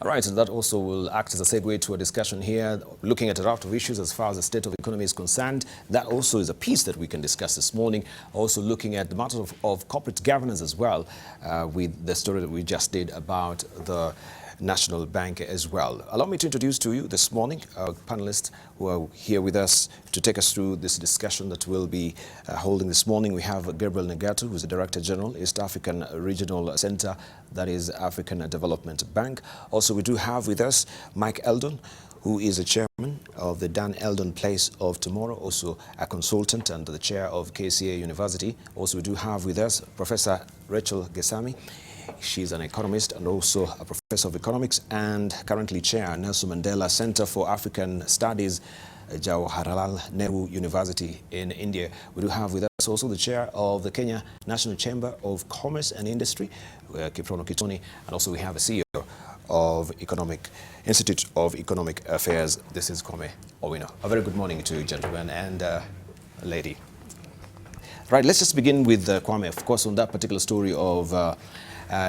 All right, and that also will act as a segue to a discussion here, looking at a raft of issues as far as the state of the economy is concerned. That also is a piece that we can discuss this morning. Also looking at the matter of corporate governance as well, with the story that we just did about the National Bank as well. Allow me to introduce to you this morning our panelists who are here with us to take us through this discussion that we'll be holding this morning. We have Gabriel Negatu, who's the Director General, East African Regional Center, that is African Development Bank. Also, we do have with us Mike Eldon, who is the chairman of the Dan Eldon Place of Tomorrow, also a consultant and the chair of KCA University. Also, we do have with us Professor Rachel Gesami. She's an economist and also a professor of economics and currently chair Nelson Mandela Center for African Studies, Jawaharlal Nehru University in India. We do have with us also the chair of the Kenya National Chamber of Commerce and Industry, Kiprono Kittony, and also we have a CEO of Institute of Economic Affairs. This is Kwame Owino. A very good morning to you, gentlemen and lady. Right, let's just begin with Kwame, of course, on that particular story of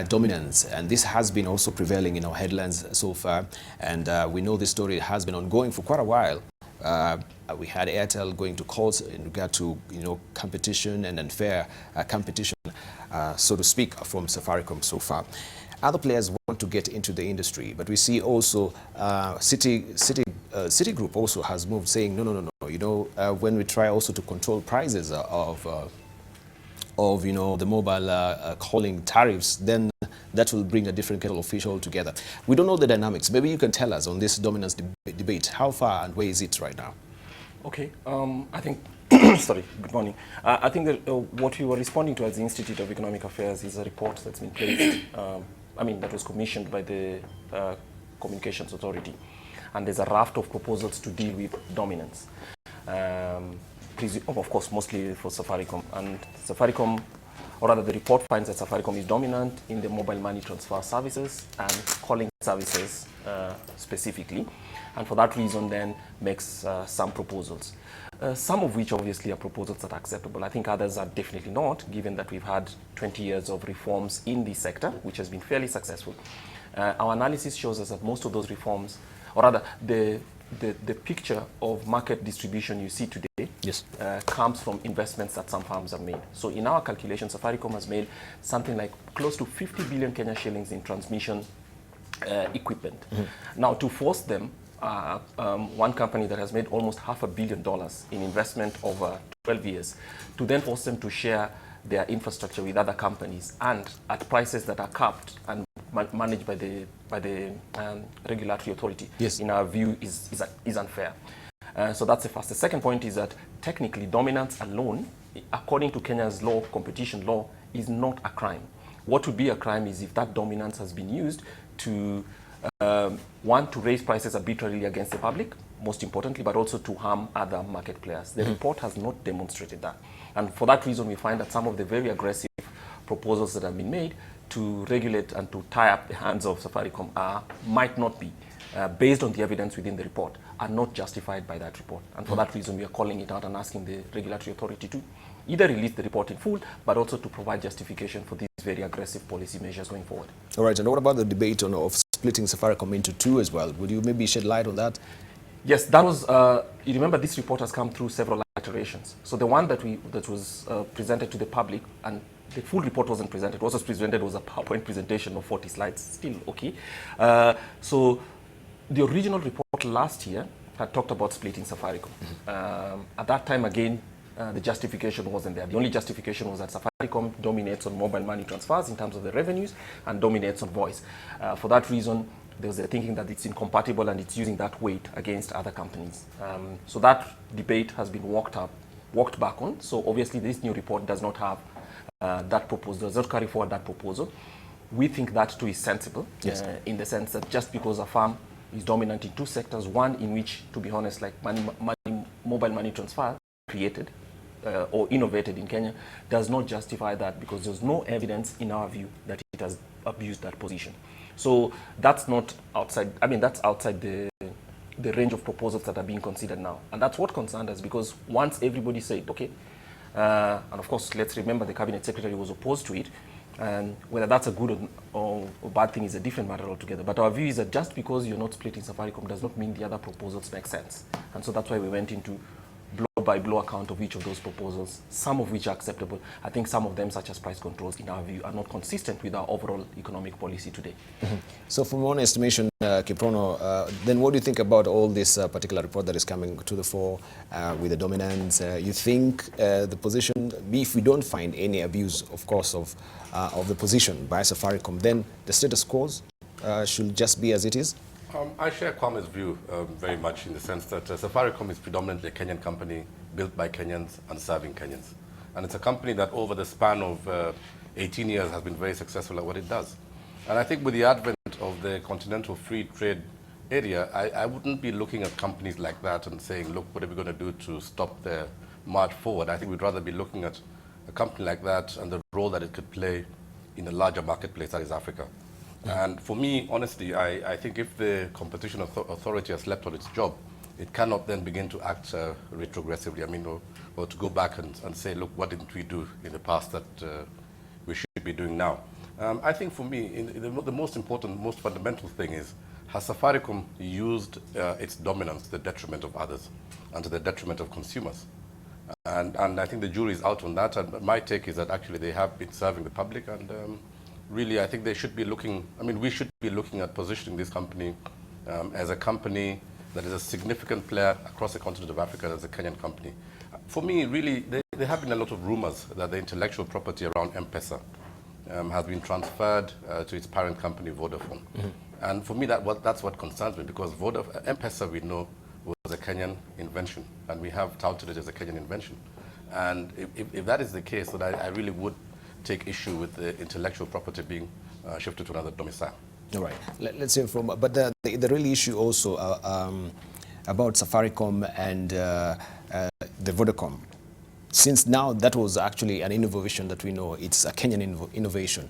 dominance, and this has been also prevailing in our headlines so far, and we know this story has been ongoing for quite a while. We had Airtel going to court in regard to competition and unfair competition, so to speak, from Safaricom so far. Other players want to get into the industry, but we see also Citigroup also has moved, saying no. When we try also to control prices of the mobile calling tariffs, then that will bring a different kettle of fish altogether. We don't know the dynamics. Maybe you can tell us on this dominance debate, how far and where is it right now? Okay, I think, sorry, good morning. I think that what we were responding to as the Institute of Economic Affairs is a report that's been placed, that was commissioned by the Communications Authority. And there's a raft of proposals to deal with dominance. Of course, mostly for Safaricom. And Safaricom, or rather the report finds that Safaricom is dominant in the mobile money transfer services and calling services specifically. And for that reason then makes some proposals. Some of which obviously are proposals that are acceptable. I think others are definitely not, given that we've had 20 years of reforms in this sector, which has been fairly successful. Our analysis shows us that most of those reforms, or rather the picture of market distribution you see today comes from investments that some firms have made. So in our calculations, Safaricom has made something like close to 50 billion Kenya shillings in transmission equipment. Now, to force them, one company that has made almost $500 million in investment over 12 years, to then force them to share their infrastructure with other companies and at prices that are capped and managed by the regulatory authority, in our view, is unfair. So that's the first. The second point is that technically dominance alone, according to Kenya's law, competition law, is not a crime. What would be a crime is if that dominance has been used to, one, to raise prices arbitrarily against the public, most importantly, but also to harm other market players. The report has not demonstrated that. And for that reason, we find that some of the very aggressive proposals that have been made to regulate and to tie up the hands of Safaricom might not be, based on the evidence within the report, are not justified by that report. And for that reason, we are calling it out and asking the regulatory authority to either release the report in full, but also to provide justification for these very aggressive policy measures going forward. All right, and what about the debate of splitting Safaricom into two as well? Would you maybe shed light on that? Yes, that was, you remember this report has come through several iterations. So the one that was presented to the public, and the full report wasn't presented, what was presented was a PowerPoint presentation of 40 slides, still okay. So the original report last year had talked about splitting Safaricom. At that time, again, the justification wasn't there. The only justification was that Safaricom dominates on mobile money transfers in terms of the revenues and dominates on voice. For that reason, there was a thinking that it's incompatible and it's using that weight against other companies. So that debate has been walked back on. So obviously this new report does not have that proposal, does not carry forward that proposal. We think that too is sensible, in the sense that just because a firm is dominant in two sectors, one in which, to be honest, like mobile money transfer created or innovated in Kenya, does not justify that, because there's no evidence in our view that it has abused that position. So that's not outside, that's outside the range of proposals that are being considered now. And that's what concerned us, because once everybody said, okay, and of course, let's remember the cabinet secretary was opposed to it, And whether that's a good or bad thing is a different matter altogether. But our view is that just because you're not splitting Safaricom does not mean the other proposals make sense. And so that's why we went into blow-by-blow account of each of those proposals, some of which are acceptable. I think some of them, such as price controls, in our view, are not consistent with our overall economic policy today. So from one estimation, Kiprono, then what do you think about all this particular report that is coming to the fore with the dominance? You think the position, if we don't find any abuse, of course, of the position by Safaricom, then the status quo should just be as it is? I share Kwame's view very much in the sense that Safaricom is predominantly a Kenyan company built by Kenyans and serving Kenyans. And it's a company that over the span of 18 years has been very successful at what it does. And I think with the advent of the continental free trade area, I wouldn't be looking at companies like that and saying, look, what are we going to do to stop their march forward? I think we'd rather be looking at a company like that and the role that it could play in a larger marketplace that is Africa. And for me, honestly, I think if the competition authority has slept on its job, it cannot then begin to act retrogressively. I mean, or to go back and say, look, what didn't we do in the past that we should be doing now? I think for me, the most important, most fundamental thing is, has Safaricom used its dominance to the detriment of others and to the detriment of consumers? And I think the jury is out on that. And my take is that actually they have been serving the public, and really, I think they should be looking, I mean, we should be looking at positioning this company as a company that is a significant player across the continent of Africa as a Kenyan company. For me, really, there have been a lot of rumors that the intellectual property around M-Pesa has been transferred to its parent company, Vodafone. And for me, that's what concerns me, because M-Pesa, we know, was a Kenyan invention, and we have touted it as a Kenyan invention. And if that is the case, then I really would take issue with the intellectual property being shifted to another domicile. All right. Let's hear from, but the real issue also about Safaricom and the Vodacom, since now that was actually an innovation that we know, it's a Kenyan innovation.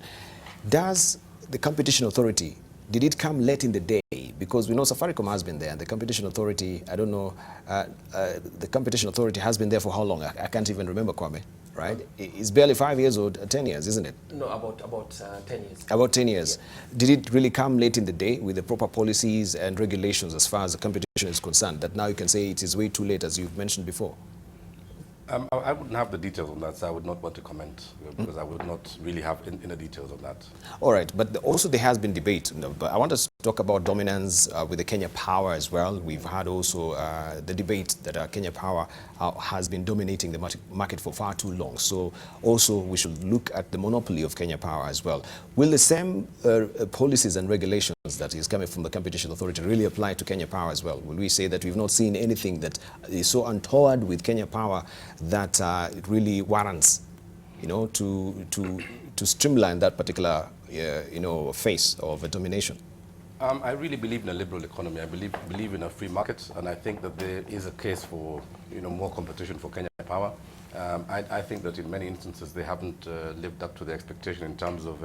Does the competition authority, did it come late in the day? Because we know Safaricom has been there, and the competition authority, I don't know, the competition authority has been there for how long? I can't even remember, Kwame. Right? It's barely 5 years or 10 years, isn't it? No, about 10 years. About 10 years. Yeah. Did it really come late in the day with the proper policies and regulations as far as the competition is concerned, that now you can say it is way too late, as you've mentioned before? I wouldn't have the details on that, so I would not want to comment, because I would not really have inner details on that. All right, but also there has been debate. But I want to talk about dominance with the Kenya Power as well. We've had also the debate that Kenya Power has been dominating the market for far too long. So also we should look at the monopoly of Kenya Power as well. Will the same policies and regulations that is coming from the Competition Authority really apply to Kenya Power as well? Will we say that we've not seen anything that is so untoward with Kenya Power that it really warrants, you know, to streamline that particular, you know, phase of a domination? I really believe in a liberal economy. I believe in a free market, and I think that there is a case for, you know, more competition for Kenya Power. I think that in many instances they haven't lived up to the expectation in terms of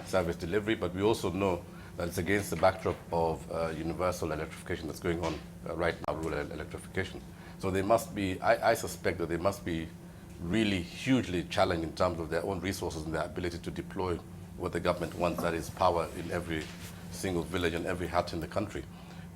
service delivery, but we also know that it's against the backdrop of universal electrification that's going on right now, rural electrification. So they must be, I suspect that they must be really hugely challenged in terms of their own resources and their ability to deploy what the government wants, that is power in every single village and every hut in the country.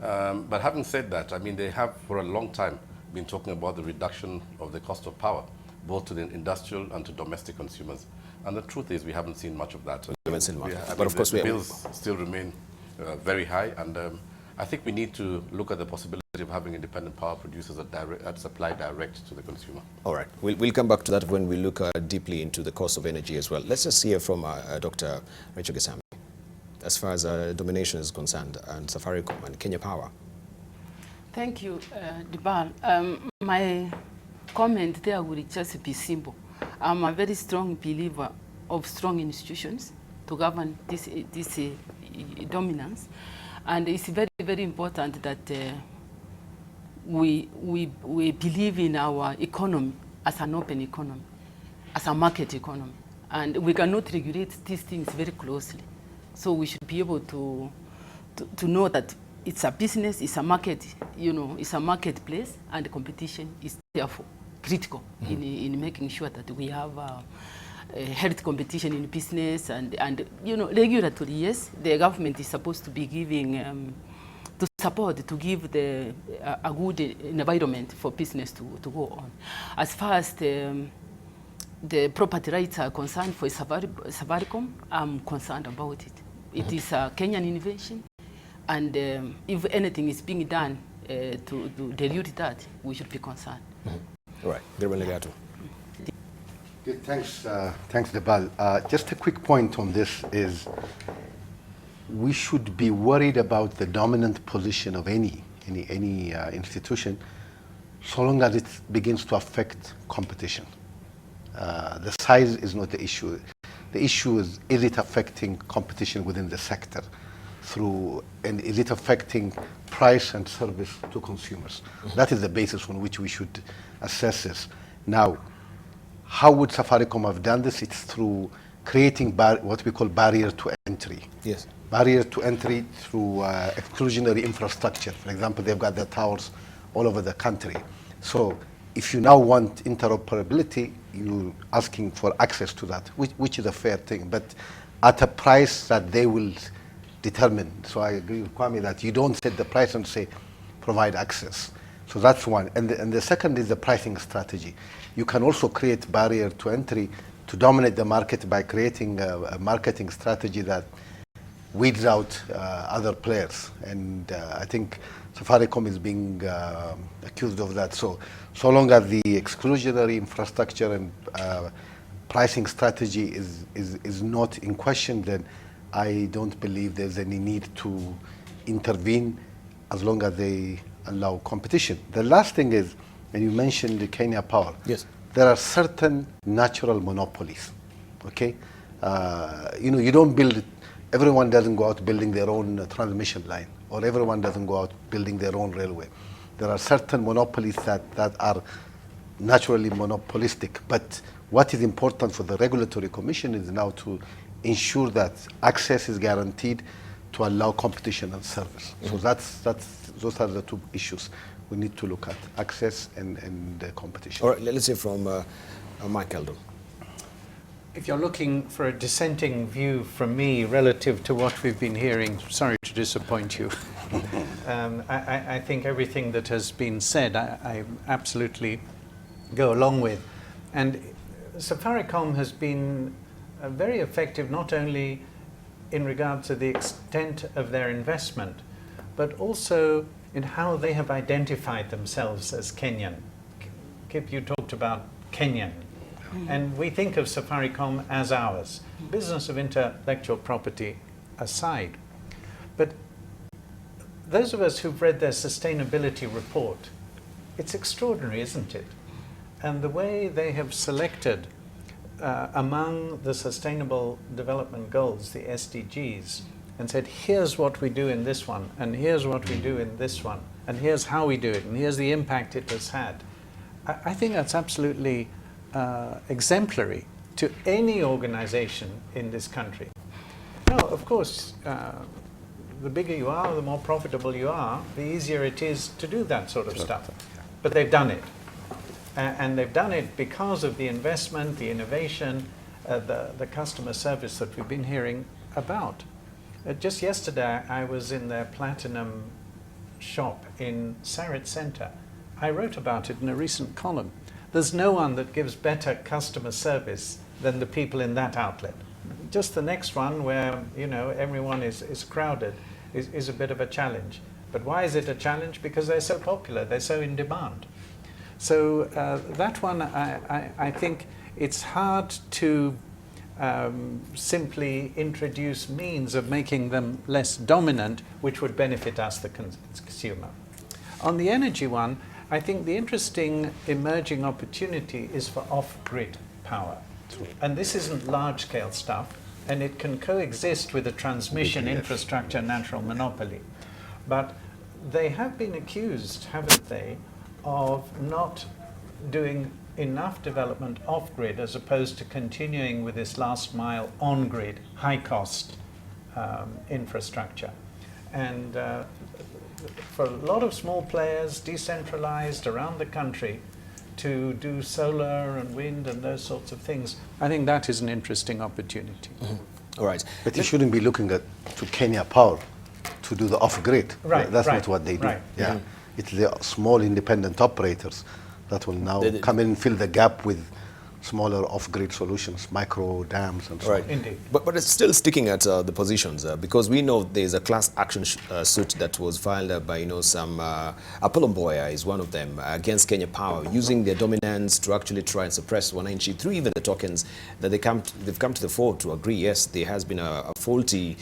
But having said that, I mean, they have for a long time been talking about the reduction of the cost of power, both to the industrial and to domestic consumers. And the truth is we haven't seen much of that. We haven't seen much. But of course, the bills still remain very high, and I think we need to look at the possibility of having independent power producers that supply direct to the consumer. All right. We'll come back to that when we look deeply into the cost of energy as well. Let's just hear from Dr. Rachel Gesami, as far as domination is concerned, and Safaricom and Kenya Power. Thank you, Debarl. My comment there would just be simple. I'm a very strong believer of strong institutions to govern this dominance. And it's very, very important that we believe in our economy as an open economy, as a market economy. And we cannot regulate these things very closely. So we should be able to know that it's a business, it's a market, you know, it's a marketplace, and the competition is therefore critical in making sure that we have health competition in business and you know, regulatory, yes, the government is supposed to be giving to support, to give the a good environment for business to go on. As far as the property rights are concerned for Safaricom, I'm concerned about it. It is a Kenyan innovation, and if anything is being done to dilute that, we should be concerned. All right, Gabriel Negatu. Good, thanks, thanks, Debarl. Just a quick point on this is we should be worried about the dominant position of any institution so long as it begins to affect competition. The size is not the issue. The issue is it affecting competition within the sector and is it affecting price and service to consumers? That is the basis on which we should assess this. Now, how would Safaricom have done this? It's through creating what we call barrier to entry. Yes. Barrier to entry through exclusionary infrastructure. For example, they've got their towers all over the country. So if you now want interoperability, you're asking for access to that, which is a fair thing, but at a price that they will determine. So I agree with Kwame that you don't set the price and say, provide access. So that's one. And the second is the pricing strategy. You can also create barrier to entry to dominate the market by creating a marketing strategy that weeds out other players. And I think Safaricom is being accused of that. So long as the exclusionary infrastructure and pricing strategy is not in question, then I don't believe there's any need to intervene as long as they allow competition. The last thing is, and you mentioned the Kenya Power. Yes. There are certain natural monopolies, okay? You know, you don't build, everyone doesn't go out building their own transmission line, or everyone doesn't go out building their own railway. There are certain monopolies that are naturally monopolistic, but what is important for the Regulatory Commission is now to ensure that access is guaranteed to allow competition and service. So those are the two issues we need to look at, access and competition. All right, let's hear from Mike Eldon. If you're looking for a dissenting view from me relative to what we've been hearing, sorry to disappoint you. I think everything that has been said, I absolutely go along with. And Safaricom has been very effective, not only in regard to the extent of their investment, but also in how they have identified themselves as Kenyan. Kip, you talked about Kenyan. And we think of Safaricom as ours, business of intellectual property aside. But those of us who've read their sustainability report, it's extraordinary, isn't it? And the way they have selected among the Sustainable Development Goals, the SDGs, and said, here's what we do in this one, and here's what we do in this one, and here's how we do it, and here's the impact it has had. I think that's absolutely exemplary to any organization in this country. Now, of course, the bigger you are, the more profitable you are, the easier it is to do that sort of stuff. But they've done it. And they've done it because of the investment, the innovation, the customer service that we've been hearing about. Just yesterday, I was in their Platinum shop in Sarit Center. I wrote about it in a recent column. There's no one that gives better customer service than the people in that outlet. Just the next one, where everyone is crowded, is a bit of a challenge. But why is it a challenge? Because they're so popular, they're so in demand. So that one, I think it's hard to simply introduce means of making them less dominant, which would benefit us, the consumer. On the energy one, I think the interesting emerging opportunity is for off-grid power. And this isn't large-scale stuff, and it can coexist with a transmission infrastructure natural monopoly. But they have been accused, haven't they, of not doing enough development off-grid as opposed to continuing with this last-mile on-grid, high-cost infrastructure. And for a lot of small players, decentralized around the country, to do solar and wind and those sorts of things. I think that is an interesting opportunity. All right. But you shouldn't be looking to Kenya Power to do the off-grid. Right, That's right, not what they do. right. Yeah. It's the small independent operators that will now come in and fill the gap with smaller off-grid solutions, micro dams and so on. Indeed. But it's still sticking at the positions because we know there's a class action suit that was filed by some Apollo Mboya is one of them against Kenya Power, using their dominance to actually try and suppress Wananchi through even the tokens that they've come to the fore to agree. Yes, there has been a faulty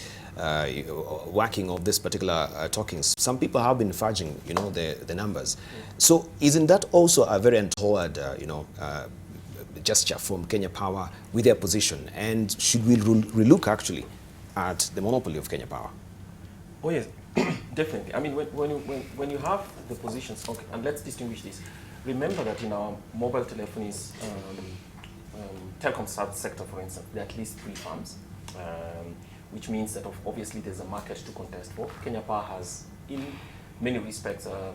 whacking of this particular tokens. Some people have been fudging the numbers. So isn't that also a very untoward gesture from Kenya Power with their position? And should we relook actually at the monopoly of Kenya Power? Oh yes, definitely. I mean, when you have the positions, okay, and let's distinguish this. Remember that in our mobile telephony's telecom sector, for instance, there are at least 3 firms, which means that obviously there's a market to contest for. Kenya Power has, in many respects, a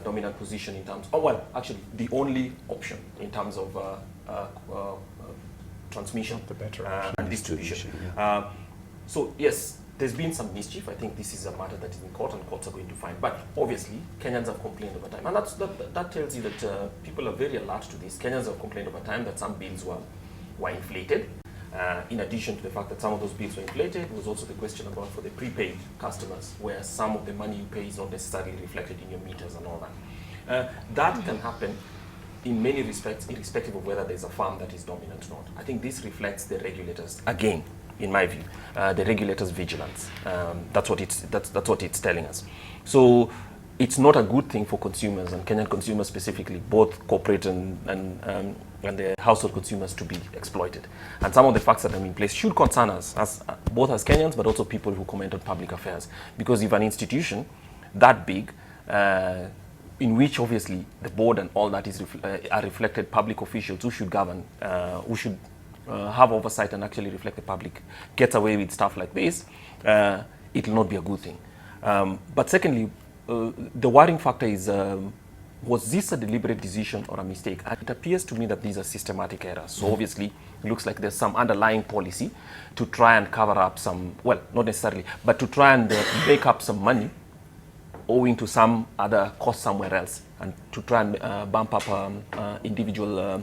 dominant position in terms, actually the only option in terms of transmission and distribution. So yes, there's been some mischief. I think this is a matter that is in court and courts are going to find. But obviously, Kenyans have complained over time. And that tells you that people are very alert to this. Kenyans have complained over time that some bills were inflated. In addition to the fact that some of those bills were inflated, was also the question about for the prepaid customers, where some of the money you pay is not necessarily reflected in your meters and all that. That can happen in many respects, irrespective of whether there's a firm that is dominant or not. I think this reflects the regulators, again, in my view, the regulators' vigilance. That's what it's telling us. So it's not a good thing for consumers, and Kenyan consumers specifically, both corporate and the household consumers, to be exploited. And some of the facts that are in place should concern us, both as Kenyans, but also people who comment on public affairs. Because if an institution that big, in which obviously the board and all that are reflected public officials who should govern, who should have oversight and actually reflect the public, gets away with stuff like this, it will not be a good thing. But secondly, the worrying factor is, was this a deliberate decision or a mistake? And it appears to me that these are systematic errors. So obviously, it looks like there's some underlying policy to try and cover up some, well, not necessarily, but to try and make up some money owing to some other cost somewhere else, and to try and bump up individual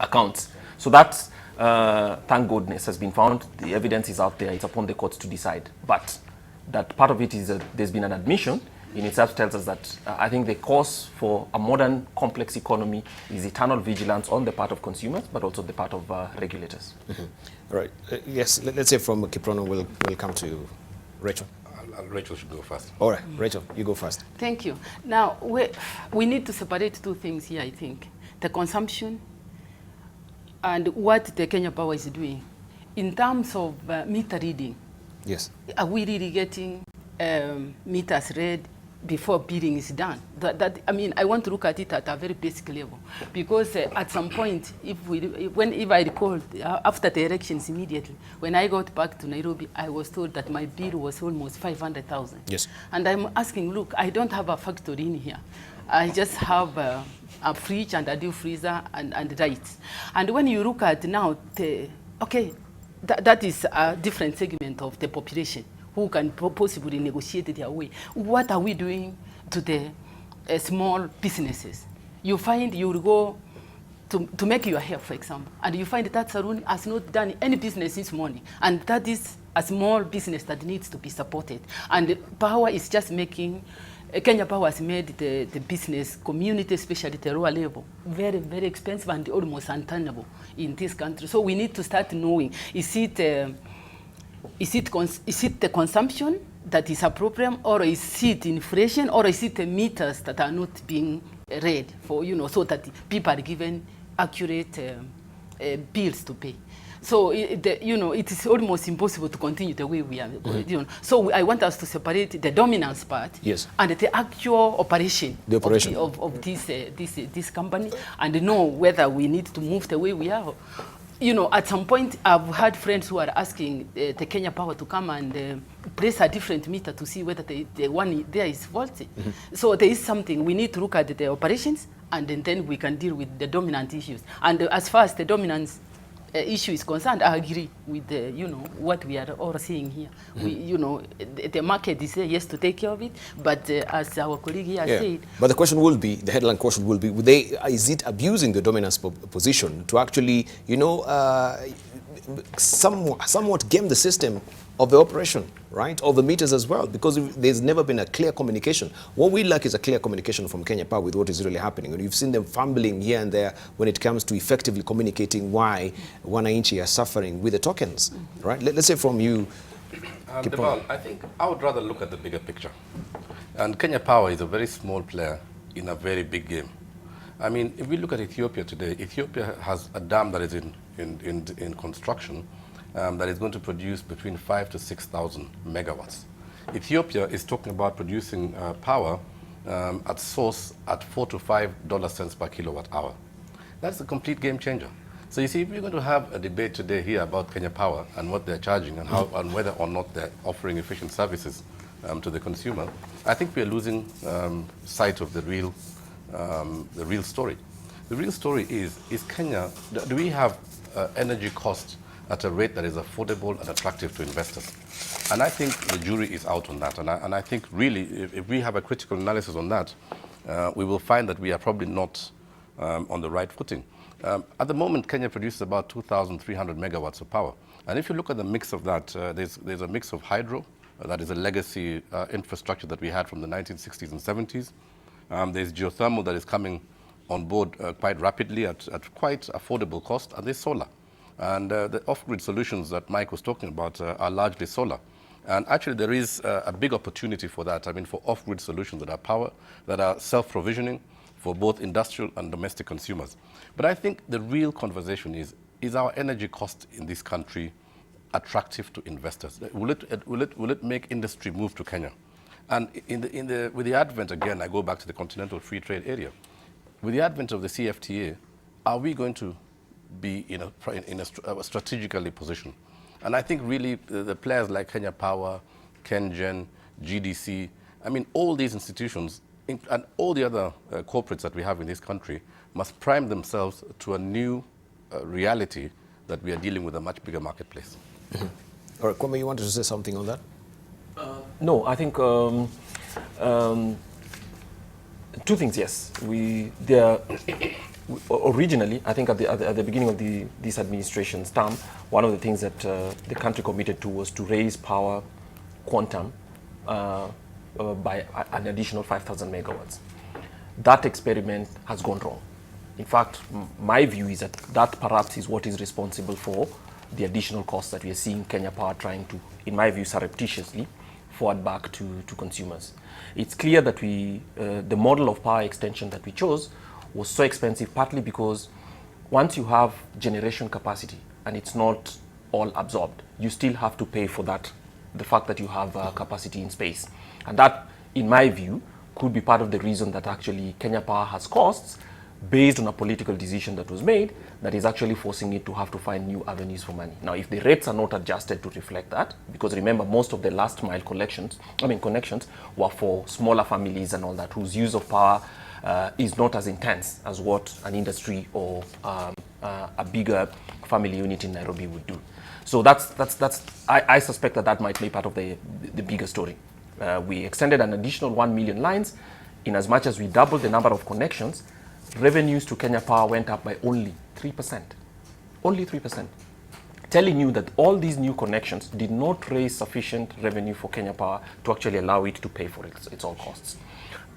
accounts. So that, thank goodness, has been found. The evidence is out there. It's upon the courts to decide. But that part of it is there's been an admission in itself tells us that I think the cause for a modern, complex economy is eternal vigilance on the part of consumers, but also the part of regulators. All right. Yes, let's say from Kiprono, we'll come to Rachel. Rachel should go first. All right, Rachel, you go first. Thank you. Now, we need to separate 2 things here, I think. The consumption and what the Kenya Power is doing. In terms of meter reading, yes, are we really getting meters read before bidding is done? I mean, I want to look at it at a very basic level, because at some point, if I recall, after the elections immediately, when I got back to Nairobi, I was told that my bill was almost 500,000. Yes. And I'm asking, look, I don't have a factory in here. I just have a fridge and a deep freezer and lights. And when you look at now, that is a different segment of the population who can possibly negotiate their way. What are we doing to the small businesses? You find you will go to make your hair, for example, and you find that salon has not done any business this morning, and that is a small business that needs to be supported. And the Power is just making, Kenya Power has made the business community, especially the lower level, very, very expensive and almost untenable in this country. So we need to start knowing, is it the consumption that is a problem, or is it inflation, or is it the meters that are not being read for, so that people are given accurate bills to pay? So, it is almost impossible to continue the way we are going. So I want us to separate the dominance part, yes, and the actual operation, of this company, and know whether we need to move the way we are. At some point, I've had friends who are asking the Kenya Power to come and place a different meter to see whether the one there is faulty. So there is something. We need to look at the operations and then we can deal with the dominant issues. And as far as the dominance issue is concerned, I agree with what we are all seeing here. The market is there, yes, to take care of it, but as our colleague here said. But the question will be, the headline question will be, is it abusing the dominance position to actually, somewhat game the system of the operation, right, of the meters as well, because there's never been a clear communication. What we lack is a clear communication from Kenya Power with what is really happening. And you've seen them fumbling here and there when it comes to effectively communicating why wananchi are suffering with the tokens, right? Let's say from you, Debarl, I think I would rather look at the bigger picture. And Kenya Power is a very small player in a very big game. I mean, if we look at Ethiopia today, Ethiopia has a dam that is in construction that is going to produce between 5,000 to 6,000 megawatts. Ethiopia is talking about producing power at source at $4 to $5 per kilowatt hour. That's a complete game changer. So you see, if we're going to have a debate today here about Kenya Power and what they're charging and how and whether or not they're offering efficient services to the consumer, I think we're losing sight of the real story. The real story is Kenya, do we have energy costs at a rate that is affordable and attractive to investors? And I think the jury is out on that. And I think really, if we have a critical analysis on that, we will find that we are probably not on the right footing. At the moment, Kenya produces about 2,300 megawatts of power. And if you look at the mix of that, there's a mix of hydro, that is a legacy infrastructure that we had from the 1960s and 70s. There's geothermal that is coming on board quite rapidly at quite affordable cost, and there's solar. And the off-grid solutions that Mike was talking about are largely solar. And actually there is a big opportunity for that. I mean, for off-grid solutions that are power, that are self-provisioning for both industrial and domestic consumers. But I think the real conversation is our energy cost in this country attractive to investors? Will it make industry move to Kenya? And with the advent, again, I go back to the Continental Free Trade Area. With the advent of the CFTA, are we going to be in a strategically positioned? And I think really the players like Kenya Power, KenGen, GDC, I mean, all these institutions and all the other corporates that we have in this country must prime themselves to a new reality that we are dealing with a much bigger marketplace. Mm-hmm. All right, Kwame, you wanted to say something on that? No, I think two things, yes. Originally, I think at the beginning of this administration's term, one of the things that the country committed to was to raise power quantum by an additional 5,000 megawatts. That experiment has gone wrong. In fact, my view is that perhaps is what is responsible for the additional costs that we are seeing Kenya Power trying to, in my view, surreptitiously forward back to consumers. It's clear that the model of power extension that we chose was so expensive, partly because once you have generation capacity and it's not all absorbed, you still have to pay for that, the fact that you have capacity in space. And that, in my view, could be part of the reason that actually Kenya Power has costs based on a political decision that was made that is actually forcing it to have to find new avenues for money. Now, if the rates are not adjusted to reflect that, because remember, most of the last mile connections were for smaller families and all that, whose use of power is not as intense as what an industry or a bigger family unit in Nairobi would do. So I suspect that might be part of the bigger story. We extended an additional 1 million lines. In as much as we doubled the number of connections, revenues to Kenya Power went up by only 3%. Only 3%. Telling you that all these new connections did not raise sufficient revenue for Kenya Power to actually allow it to pay for its all costs.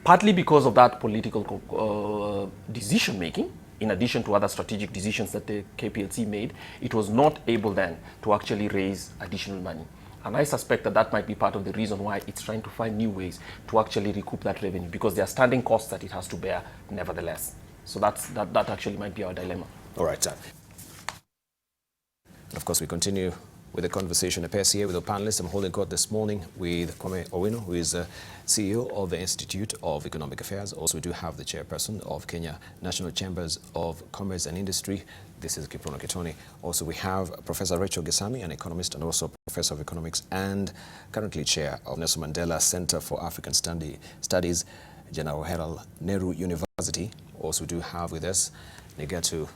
Partly because of that political decision making, in addition to other strategic decisions that the KPLC made, it was not able then to actually raise additional money. And I suspect that might be part of the reason why it's trying to find new ways to actually recoup that revenue, because there are standing costs that it has to bear nevertheless. So that actually might be our dilemma. All right, sir. Of course, we continue with the conversation appears here with the panelists. I'm holding court this morning with Kwame Owino, who is CEO of the Institute of Economic Affairs. Also, we do have the chairperson of Kenya National Chambers of Commerce and Industry. This is Kiprono Kittony. Also, we have Professor Rachel Gesami, an economist and also Professor of Economics and currently chair of Nelson Mandela Center for African Studies, General Herald Nehru University. Also, we do have with us Negatu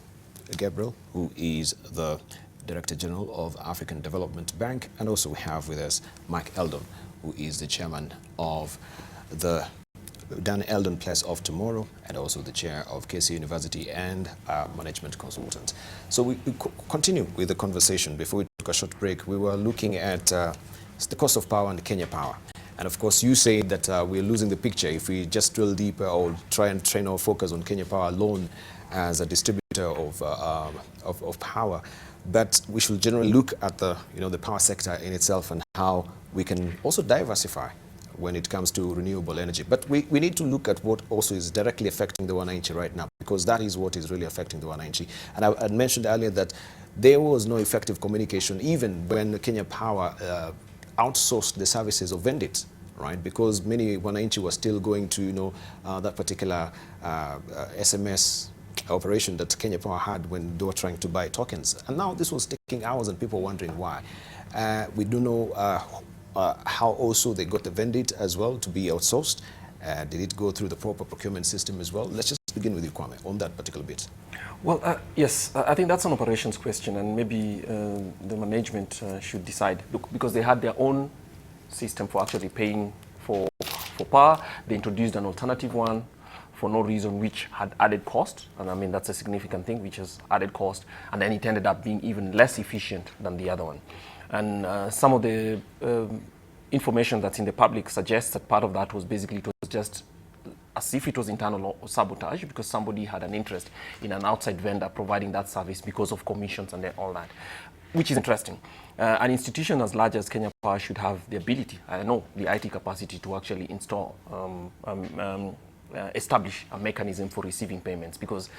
Gabriel, who is the Director General of African Development Bank, and also we have with us Mike Eldon, who is the Chairman of the Dan Eldon Place of Tomorrow, and also the Chair of KC University and Management Consultant. So we continue with the conversation. Before we took a short break, we were looking at the cost of power and Kenya Power. And of course, you say that we're losing the picture if we just drill deeper or try and train our focus on Kenya Power alone as a distributor of power. But we should generally look at the power sector in itself and how we can also diversify when it comes to renewable energy. But we need to look at what also is directly affecting the wananchi right now, because that is what is really affecting the wananchi. And I mentioned earlier that there was no effective communication even when Kenya Power outsourced the services of Vendit, right? Because many wananchi were still going to that particular SMS operation that Kenya Power had when they were trying to buy tokens. And now this was taking hours and people were wondering why. We do know how also they got the Vendit as well to be outsourced. Did it go through the proper procurement system as well? Let's just begin with you, Kwame, on that particular bit. Well, yes, I think that's an operations question, and maybe the management should decide. Look, because they had their own system for actually paying for power. They introduced an alternative one for no reason, which had added cost. And I mean, that's a significant thing, which has added cost. And then it ended up being even less efficient than the other one. And some of the information that's in the public suggests that part of that was basically, it was just as if it was internal sabotage because somebody had an interest in an outside vendor providing that service because of commissions and all that, which is interesting. An institution as large as Kenya Power should have the ability, I know, the IT capacity to actually install, establish a mechanism for receiving payments, because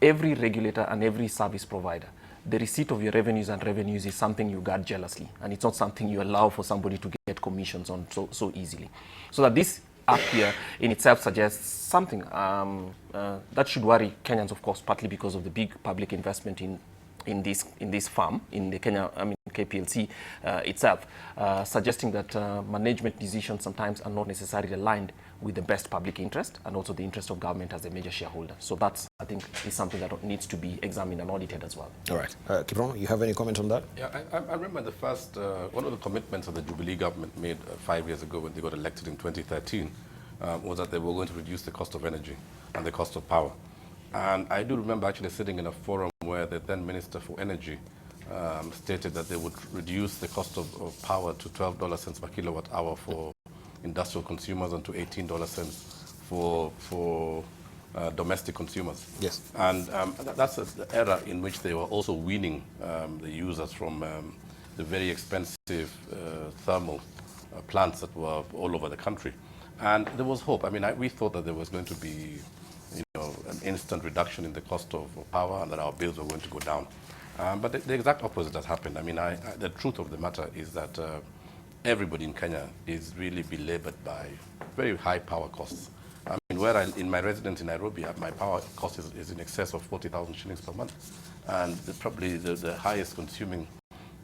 every regulator and every service provider, the receipt of your revenues and revenues is something you guard jealously, and it's not something you allow for somebody to get commissions on so easily. So that this up here in itself suggests something that should worry Kenyans, of course, partly because of the big public investment in this farm, in the KPLC itself, suggesting that management decisions sometimes are not necessarily aligned with the best public interest and also the interest of government as a major shareholder. So that's, I think, is something that needs to be examined and audited as well. All right. Kiprono, you have any comment on that? Yeah, I remember the first, one of the commitments that the Jubilee government made 5 years ago when they got elected in 2013 was that they were going to reduce the cost of energy and the cost of power. And I do remember actually sitting in a forum where the then Minister for Energy stated that they would reduce the cost of power to $12 per kilowatt hour for industrial consumers and to $18 for domestic consumers. Yes. And that's the era in which they were also weaning the users from the very expensive thermal plants that were all over the country. And there was hope. I mean, we thought that there was going to be an instant reduction in the cost of power and that our bills were going to go down. But the exact opposite has happened. I mean, the truth of the matter is that everybody in Kenya is really belabored by very high power costs. I mean, in my residence in Nairobi, my power cost is in excess of 40,000 shillings per month. And probably the highest consuming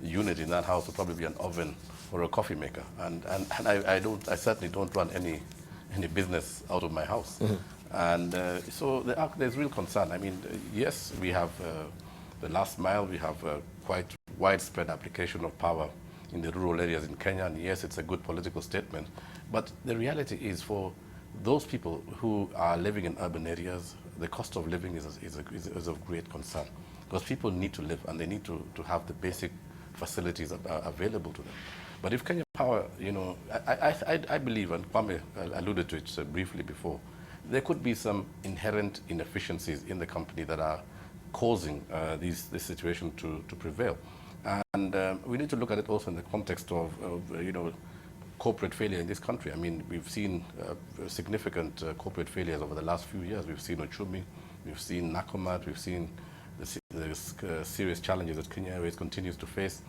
unit in that house will probably be an oven or a coffee maker. And I certainly don't run any business out of my house. Mm-hmm. And so there's real concern. I mean, yes, we have the last mile, we have quite widespread application of power in the rural areas in Kenya, and yes, it's a good political statement. But the reality is for those people who are living in urban areas, the cost of living is of great concern, because people need to live and they need to have the basic facilities that are available to them. But if Kenya Power, I believe, and Kwame alluded to it briefly before, there could be some inherent inefficiencies in the company that are causing this situation to prevail. And we need to look at it also in the context of corporate failure in this country. I mean, we've seen significant corporate failures over the last few years. We've seen Ochumi, we've seen Nakumatt, we've seen the serious challenges that Kenya Airways continues to face.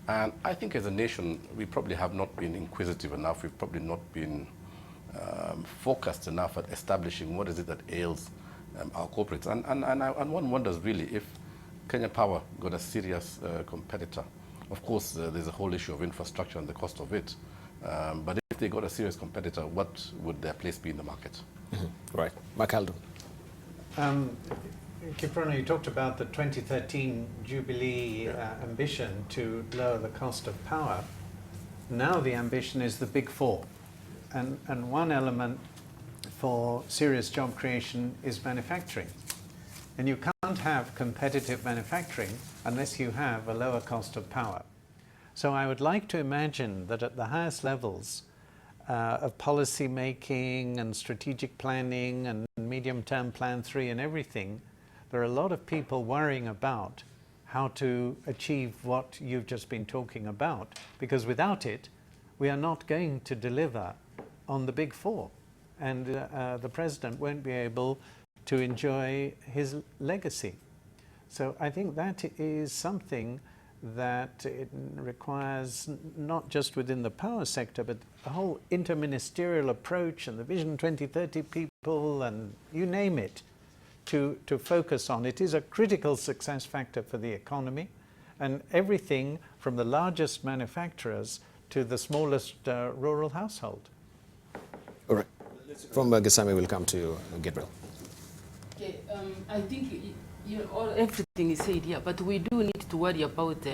And I think as a nation, we probably have not been inquisitive enough. We've probably not been focused enough at establishing what is it that ails our corporates. And one wonders really if Kenya Power got a serious competitor. Of course, there's a whole issue of infrastructure and the cost of it. But if they got a serious competitor, what would their place be in the market? Mm-hmm. Right. Mike Eldon. Kiprono, you talked about the 2013 Jubilee ambition to lower the cost of power. Now the ambition is the big four. And one element for serious job creation is manufacturing. And you can't have competitive manufacturing unless you have a lower cost of power. So I would like to imagine that at the highest levels of policy making and strategic planning and medium-term plan 3 and everything, there are a lot of people worrying about how to achieve what you've just been talking about, because without it, we are not going to deliver on the big four, and the president won't be able to enjoy his legacy. So I think that is something that it requires not just within the power sector, but the whole interministerial approach and the Vision 2030 people and you name it, to focus on. It is a critical success factor for the economy, and everything from the largest manufacturers to the smallest rural household. All right. From Gesami, we'll come to you, Gabriel. Okay, I think everything is said here, but we do need to worry about.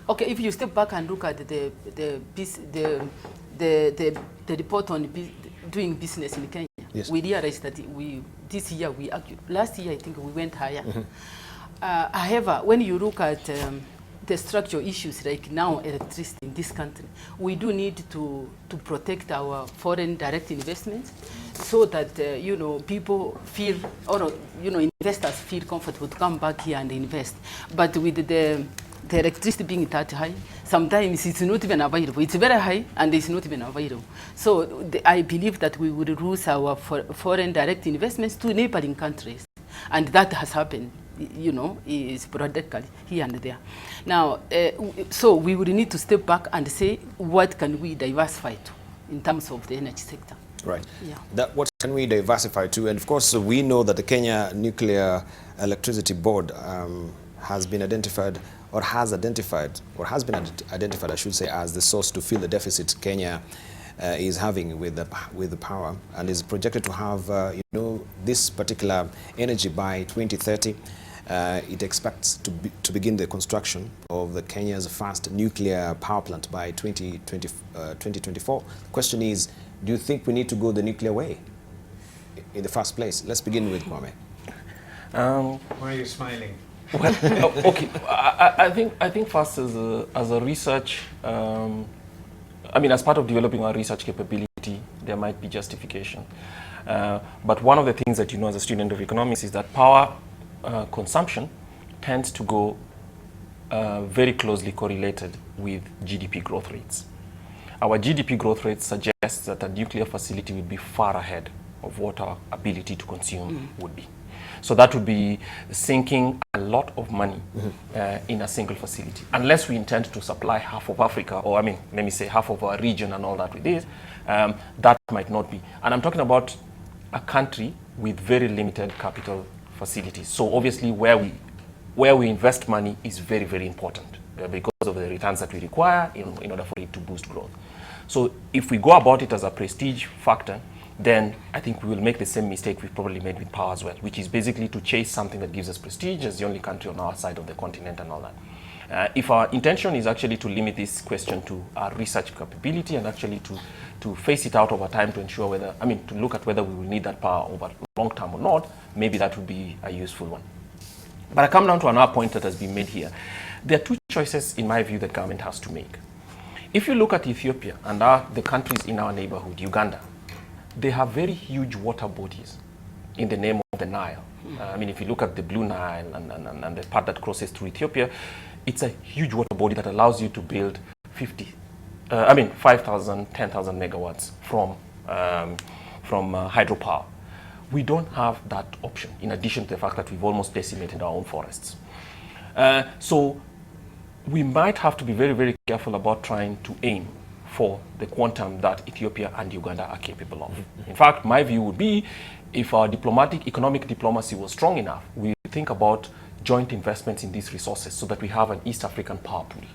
Okay, if you step back and look at the report on doing business in Kenya, yes, we realized that this year last year I think we went higher. However, when you look at the structural issues like now electricity in this country, we do need to protect our foreign direct investments, so that people feel, or investors feel comfortable to come back here and invest. But with the electricity being that high, sometimes it's not even available. It's very high and it's not even available. So I believe that we would lose our foreign direct investments to neighboring countries, and that has happened. Is sporadically here and there. Now, so we would need to step back and say, what can we diversify to in terms of the energy sector? Right. Yeah. What can we diversify to? And of course, we know that the Kenya Nuclear Electricity Board has been identified, or has been identified, I should say, as the source to fill the deficit Kenya is having with the power, and is projected to have this particular energy by 2030. It expects to begin the construction of the Kenya's first nuclear power plant by 2024. The question is, do you think we need to go the nuclear way in the first place? Let's begin with Kwame. Why are you smiling? Well, okay. I think first as a research, as part of developing our research capability, there might be justification. But one of the things that as a student of economics is that power consumption tends to go very closely correlated with GDP growth rates. Our GDP growth rate suggests that a nuclear facility would be far ahead of what our ability to consume would be. So that would be sinking a lot of money in a single facility. Unless we intend to supply half of Africa, or let me say half of our region and all that with this, that might not be. And I'm talking about a country with very limited capital facilities. So obviously where we invest money is very, very important because of the returns that we require in order for it to boost growth. So if we go about it as a prestige factor, then I think we will make the same mistake we've probably made with power as well, which is basically to chase something that gives us prestige as the only country on our side of the continent and all that. If our intention is actually to limit this question to our research capability and actually to face it out over time to ensure whether, to look at whether we will need that power over long term or not, maybe that would be a useful one. But I come down to another point that has been made here. There are two choices, in my view, that government has to make. If you look at Ethiopia and the countries in our neighborhood, Uganda, they have very huge water bodies in the name of the Nile. If you look at the Blue Nile and the part that crosses through Ethiopia, it's a huge water body that allows you to build 5,000, 10,000 megawatts from hydropower. We don't have that option, in addition to the fact that we've almost decimated our own forests. So we might have to be very, very careful about trying to aim for the quantum that Ethiopia and Uganda are capable of. In fact, my view would be, if our economic diplomacy was strong enough, we think about joint investments in these resources so that we have an East African power pool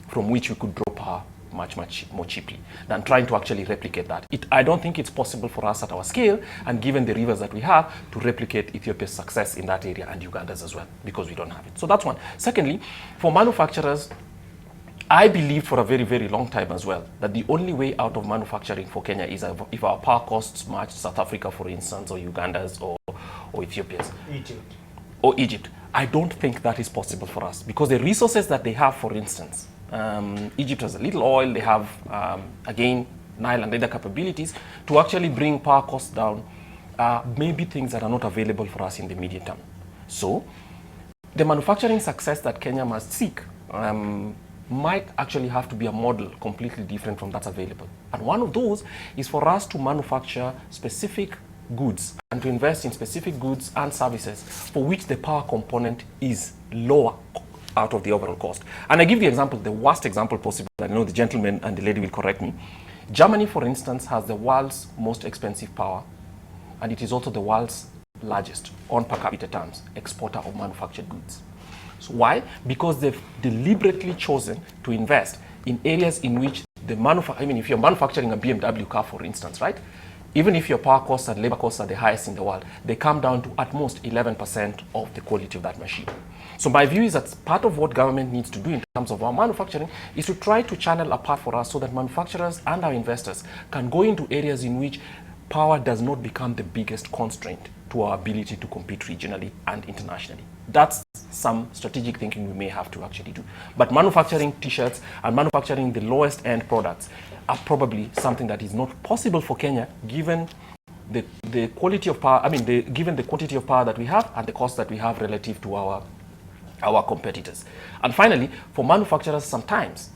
from which we could draw power much more cheaply than trying to actually replicate that. I don't think it's possible for us at our scale, and given the rivers that we have, to replicate Ethiopia's success in that area and Uganda's as well, because we don't have it. So that's one. Secondly, for manufacturers, I believed for a very, very long time as well that the only way out of manufacturing for Kenya is if our power costs match South Africa, for instance, or Uganda's or Ethiopia's. Egypt. I don't think that is possible for us, because the resources that they have, for instance, Egypt has a little oil, they have, again, Nile and other capabilities to actually bring power costs down, maybe things that are not available for us in the immediate term. So the manufacturing success that Kenya must seek might actually have to be a model completely different from that's available. And one of those is for us to manufacture specific goods and to invest in specific goods and services for which the power component is lower out of the overall cost. And I give the example, the worst example possible. I know the gentleman and the lady will correct me. Germany, for instance, has the world's most expensive power, and it is also the world's largest, on per capita terms, exporter of manufactured goods. So why? Because they've deliberately chosen to invest in areas in which if you're manufacturing a BMW car, for instance, right? Even if your power costs and labor costs are the highest in the world, they come down to at most 11% of the quality of that machine. So my view is that part of what government needs to do in terms of our manufacturing is to try to channel a path for us so that manufacturers and our investors can go into areas in which power does not become the biggest constraint to our ability to compete regionally and internationally. That's some strategic thinking we may have to actually do. But manufacturing t-shirts and manufacturing the lowest end products are probably something that is not possible for Kenya, given the quality of power, given the quantity of power that we have and the cost that we have relative to our competitors. And finally, for manufacturers, sometimes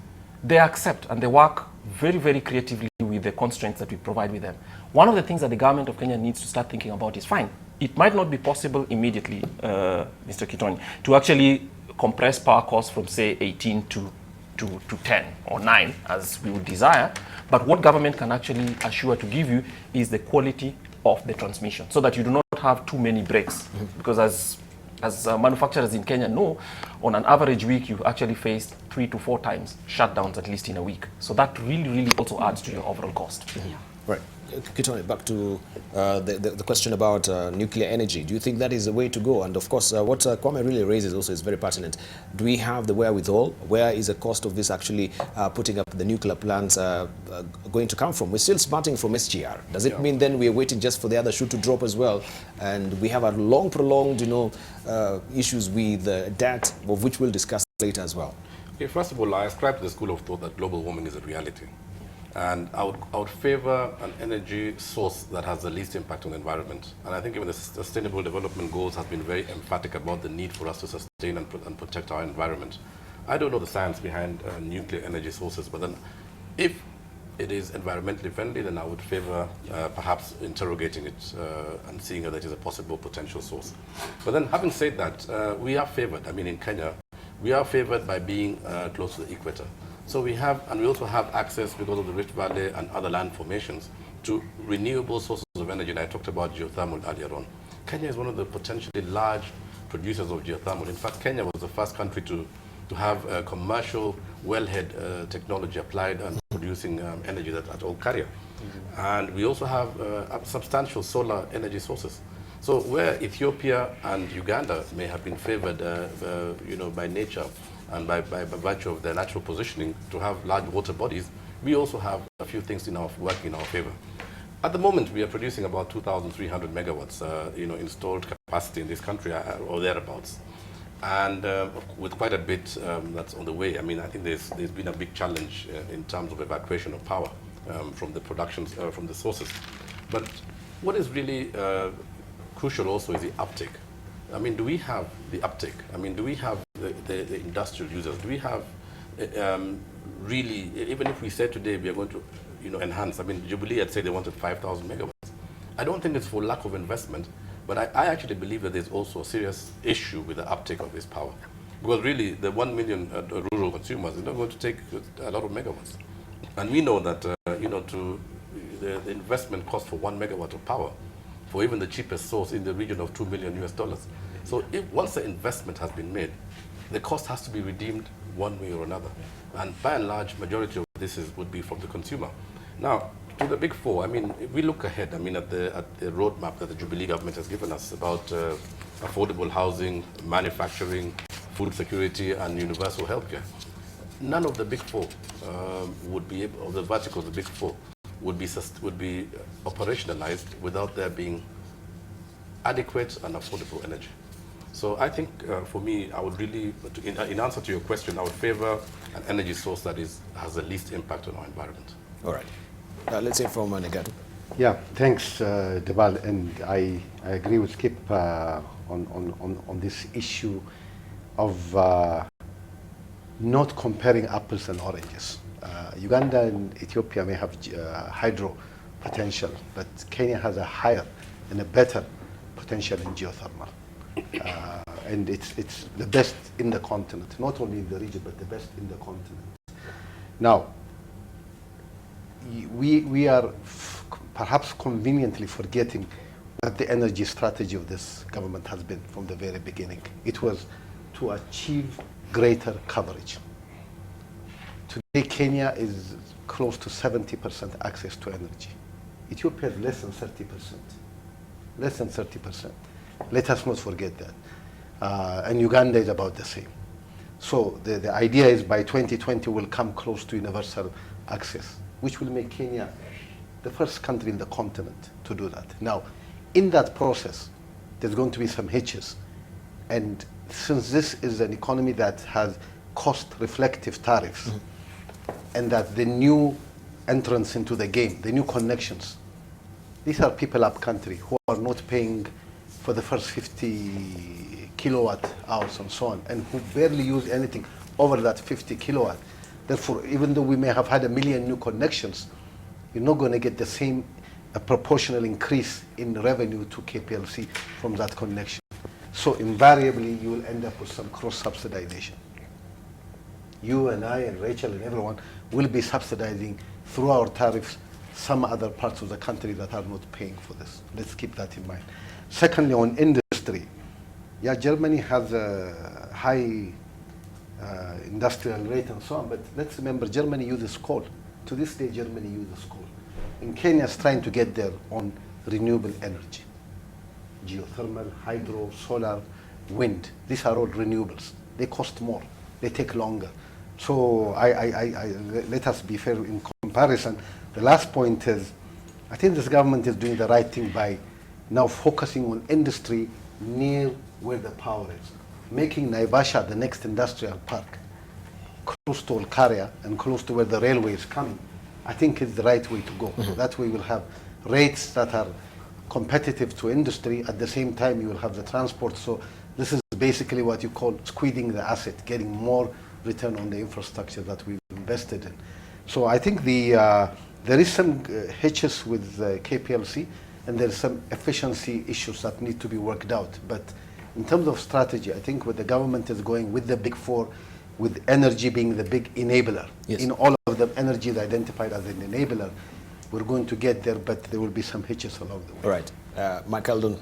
they accept and they work very, very creatively with the constraints that we provide with them. One of the things that the government of Kenya needs to start thinking about is, fine, it might not be possible immediately, Mr. Kittony, to actually compress power costs from, say, 18 to 10 or 9, as we would desire. But what government can actually assure to give you is the quality of the transmission, so that you do not have too many breaks. Because as manufacturers in Kenya know, on an average week, you actually face 3 to 4 times shutdowns, at least in a week. So that really, really also adds to your overall cost. Yeah. Right. Kittony, back to the question about nuclear energy. Do you think that is the way to go? And of course, what Kwame really raises also is very pertinent. Do we have the wherewithal? Where is the cost of this actually putting up the nuclear plants going to come from? We're still starting from SGR. Does it mean then we're waiting just for the other shoe to drop as well? And we have a long, prolonged, issues with debt, of which we'll discuss later as well. Okay, first of all, I ascribe to the school of thought that global warming is a reality. And I would favor an energy source that has the least impact on the environment. And I think even the Sustainable Development Goals have been very emphatic about the need for us to sustain and protect our environment. I don't know the science behind nuclear energy sources, but then if it is environmentally friendly, then I would favor perhaps interrogating it and seeing whether it is a possible potential source. But then having said that, we are favored. In Kenya, we are favored by being close to the equator. So we have, and we also have access, because of the Rift Valley and other land formations, to renewable sources of energy. And I talked about geothermal earlier on. Kenya is one of the potentially large producers of geothermal. In fact, Kenya was the first country to have commercial wellhead technology applied and producing energy at Olkaria. And we also have substantial solar energy sources. So where Ethiopia and Uganda may have been favored by nature and by virtue of their natural positioning to have large water bodies, we also have a few things working in our favor. At the moment, we are producing about 2,300 megawatts, installed capacity in this country, or thereabouts, and with quite a bit that's on the way. I think there's been a big challenge in terms of evacuation of power from the productions, from the sources. But what is really crucial also is the uptake. Do we have the uptake? Do we have the industrial users? Do we have really, even if we said today we are going to enhance, Jubilee had said they wanted 5,000 megawatts. I don't think it's for lack of investment, but I actually believe that there's also a serious issue with the uptake of this power. Because really, the 1 million rural consumers is not going to take a lot of megawatts. And we know that, the investment cost for 1 megawatt of power for even the cheapest source in the region of $2 million US. So once the investment has been made, the cost has to be redeemed one way or another. And by and large, majority of would be from the consumer. Now, to the big four, I mean, if we look ahead, I mean, at the roadmap that the Jubilee government has given us about affordable housing, manufacturing, food security, and universal healthcare, none of the big four would be able, or the verticals of the big four, would be operationalized without there being adequate and affordable energy. So I think for me, I would really, in answer to your question, I would favor an energy source that has the least impact on our environment. All right. Let's say from Negatu. Yeah, thanks, Debarl, and I agree with Kip on this issue of not comparing apples and oranges. Uganda and Ethiopia may have hydro potential, but Kenya has a higher and a better potential in geothermal. And it's the best in the continent, not only in the region, but the best in the continent. Now, we are perhaps conveniently forgetting what the energy strategy of this government has been from the very beginning. It was to achieve greater coverage. Today, Kenya is close to 70% access to energy. Ethiopia is less than 30%. Less than 30%. Let us not forget that. And Uganda is about the same. So the idea is by 2020 we'll come close to universal access, which will make Kenya the first country in the continent to do that. Now, in that process, there's going to be some hitches. And since this is an economy that has cost-reflective tariffs, and that the new entrants into the game, the new connections, these are people up country who are not paying for the first 50 kilowatt hours and so on, and who barely use anything over that 50 kilowatt. Therefore, even though we may have had 1 million new connections, you're not going to get the same proportional increase in revenue to KPLC from that connection. So invariably, you will end up with some cross-subsidization. You and I and Rachel and everyone will be subsidizing through our tariffs some other parts of the country that are not paying for this. Let's keep that in mind. Secondly, on industry, yeah, Germany has a high industrial rate and so on, but let's remember Germany uses coal. To this day, Germany uses coal. And Kenya is trying to get there on renewable energy. Geothermal, hydro, solar, wind, these are all renewables. They cost more, they take longer. So let us be fair in comparison. The last point is, I think this government is doing the right thing by now focusing on industry near where the power is. Making Naivasha the next industrial park, close to Olkaria and close to where the railway is coming, I think is the right way to go. That way we'll have rates that are competitive to industry. At the same time, you will have the transport. So this is basically what you call squeezing the asset, getting more return on the infrastructure that we've invested in. So I think there is some hitches with KPLC, and there's some efficiency issues that need to be worked out. But in terms of strategy, I think what the government is going with the big four, with energy being the big enabler. Yes. In all of them, energy is identified as an enabler. We're going to get there, but there will be some hitches along the way. All right. Mike Eldon.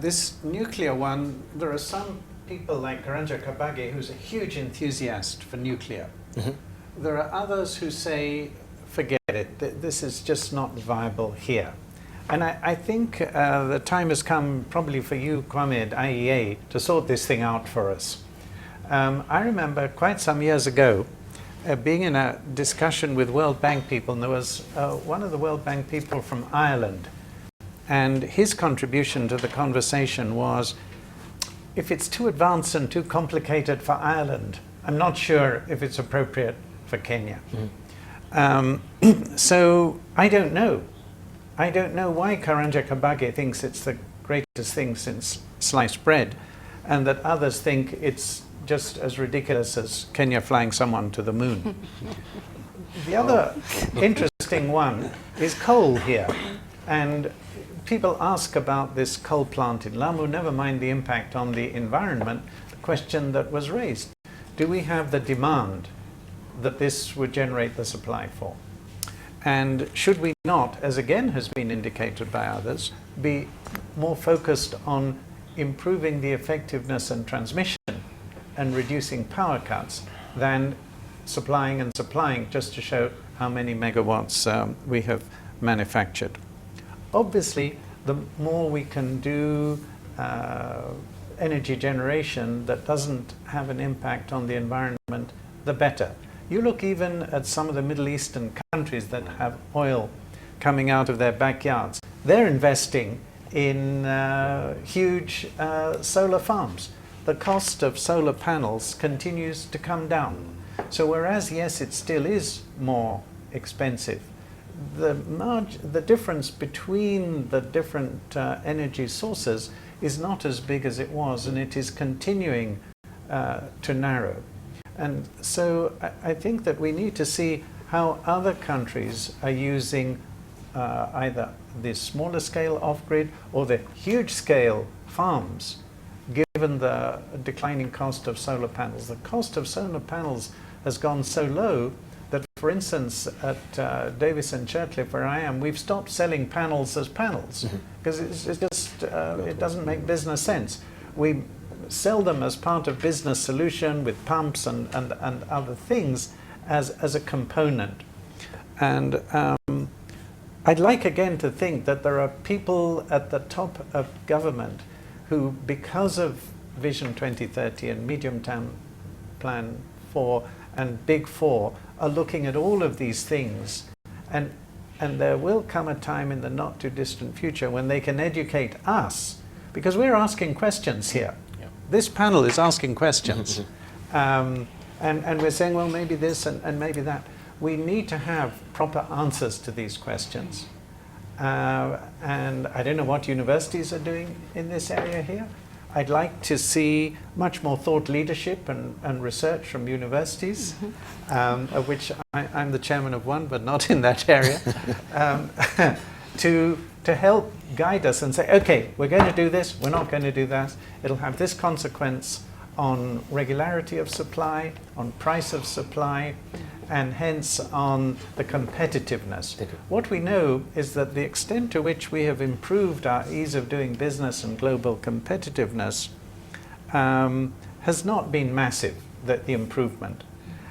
This nuclear one, there are some people like Karanja Kabage, who's a huge enthusiast for nuclear. There are others who say, forget it, this is just not viable here. And I think the time has come probably for you, Kwame, at IEA, to sort this thing out for us. I remember quite some years ago being in a discussion with World Bank people, and there was one of the World Bank people from Ireland, and his contribution to the conversation was, if it's too advanced and too complicated for Ireland, I'm not sure if it's appropriate for Kenya. So I don't know. I don't know why Karanja Kabage thinks it's the greatest thing since sliced bread, and that others think it's just as ridiculous as Kenya flying someone to the moon. The other interesting one is coal here. And people ask about this coal plant in Lamu, never mind the impact on the environment, the question that was raised. Do we have the demand that this would generate the supply for? And should we not, as again has been indicated by others, be more focused on improving the effectiveness and transmission and reducing power cuts than supplying and supplying, just to show how many megawatts we have manufactured. Obviously, the more we can do energy generation that doesn't have an impact on the environment, the better. You look even at some of the Middle Eastern countries that have oil coming out of their backyards. They're investing in huge solar farms. The cost of solar panels continues to come down. So whereas, yes, it still is more expensive, the difference between the different energy sources is not as big as it was, and it is continuing to narrow. And so I think that we need to see how other countries are using either the smaller scale off-grid or the huge scale farms, given the declining cost of solar panels. The cost of solar panels has gone so low that, for instance, at Davis and Chertliff, where I am, we've stopped selling panels as panels because it's just it doesn't make business sense. We sell them as part of business solution with pumps and other things as a component. And I'd like again to think that there are people at the top of government who, because of Vision 2030 and Medium-Term Plan 4 and Big 4, are looking at all of these things, and there will come a time in the not too distant future when they can educate us, because we're asking questions here. Yeah. This panel is asking questions, and we're saying, well, maybe this and maybe that. We need to have proper answers to these questions, and I don't know what universities are doing in this area here. I'd like to see much more thought leadership and research from universities, of which I'm the chairman of one, but not in that area, to help guide us and say, okay, we're going to do this, we're not going to do that. It'll have this consequence on regularity of supply, on price of supply, and hence on the competitiveness. What we know is that the extent to which we have improved our ease of doing business and global competitiveness has not been massive, the improvement.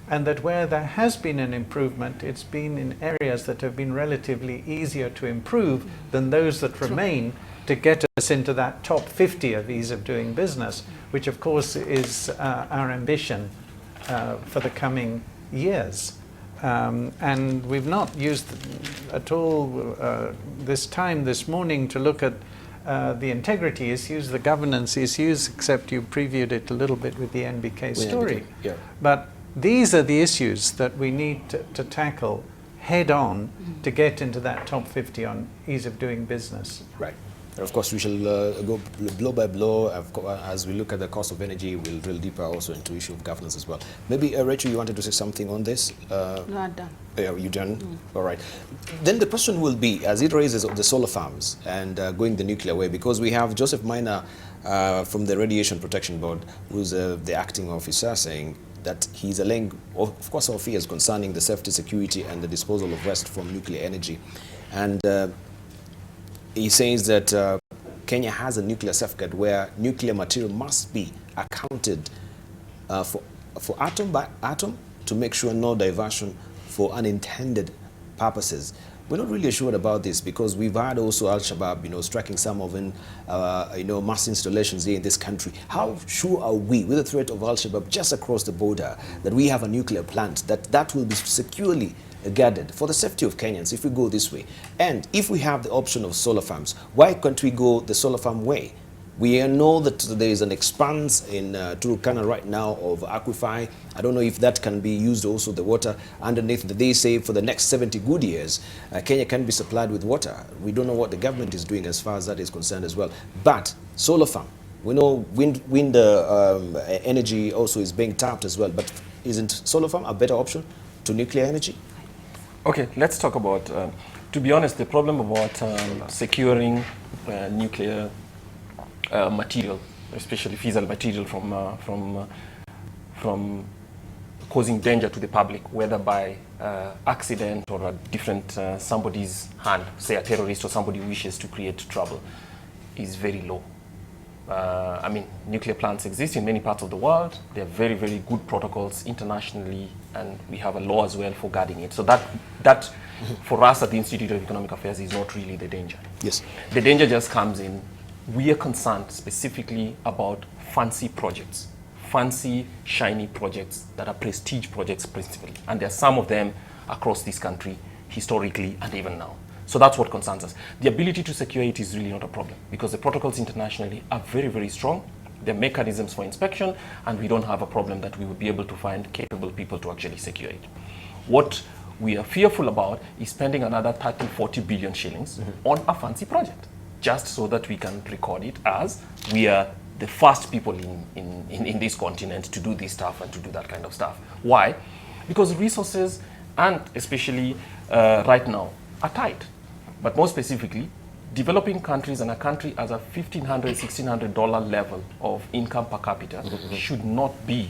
And that where there has been an improvement, it's been in areas that have been relatively easier to improve than those that remain to get us into that top 50 of ease of doing business, which of course is our ambition for the coming years. And we've not used at all this morning to look at the integrity issues, the governance issues, except you previewed it a little bit with the NBK story. Yeah. But these are the issues that we need to tackle head on to get into that top 50 on ease of doing business. Right. And of course, we shall go blow by blow. As we look at the cost of energy, we'll drill deeper also into issue of governance as well. Maybe, Rachel, you wanted to say something on this? No, I'm done. Yeah, you done? All right. Then the question will be, as it raises the solar farms and going the nuclear way, because we have Joseph Minor from the Radiation Protection Board, who's the acting officer, saying that he's allaying, of course, our fears concerning the safety, security, and the disposal of waste from nuclear energy. And he says that Kenya has a nuclear safeguard where nuclear material must be accounted for atom by atom to make sure no diversion for unintended purposes. We're not really assured about this because we've had also Al-Shabaab, striking some of mass installations here in this country. How sure are we, with the threat of Al-Shabaab just across the border, that we have a nuclear plant that will be securely guarded for the safety of Kenyans if we go this way? And if we have the option of solar farms, why can't we go the solar farm way? We know that there is an expanse in Turkana right now of aquifer. I don't know if that can be used also, the water underneath. They say for the next 70 good years, Kenya can be supplied with water. We don't know what the government is doing as far as that is concerned as well. But solar farm, we know wind energy also is being tapped as well. But isn't solar farm a better option to nuclear energy? Okay, let's talk about, to be honest, the problem about securing nuclear material, especially fissile material from causing danger to the public, whether by accident or a different somebody's hand, say a terrorist or somebody who wishes to create trouble, is very low. I mean, nuclear plants exist in many parts of the world. They're very, very good protocols internationally, and we have a law as well for guarding it. So that for us at the Institute of Economic Affairs is not really the danger. Yes. The danger just comes in, we are concerned specifically about fancy projects, fancy, shiny projects that are prestige projects principally. And there are some of them across this country, historically and even now. So that's what concerns us. The ability to secure it is really not a problem because the protocols internationally are very, very strong. There are mechanisms for inspection, and we don't have a problem that we would be able to find capable people to actually secure it. What we are fearful about is spending another 30, 40 billion shillings on a fancy project, just so that we can record it as we are the first people in this continent to do this stuff and to do that kind of stuff. Why? Because resources, and especially right now, are tight. But more specifically, developing countries and a country as a $1,500, $1,600 level of income per capita should not be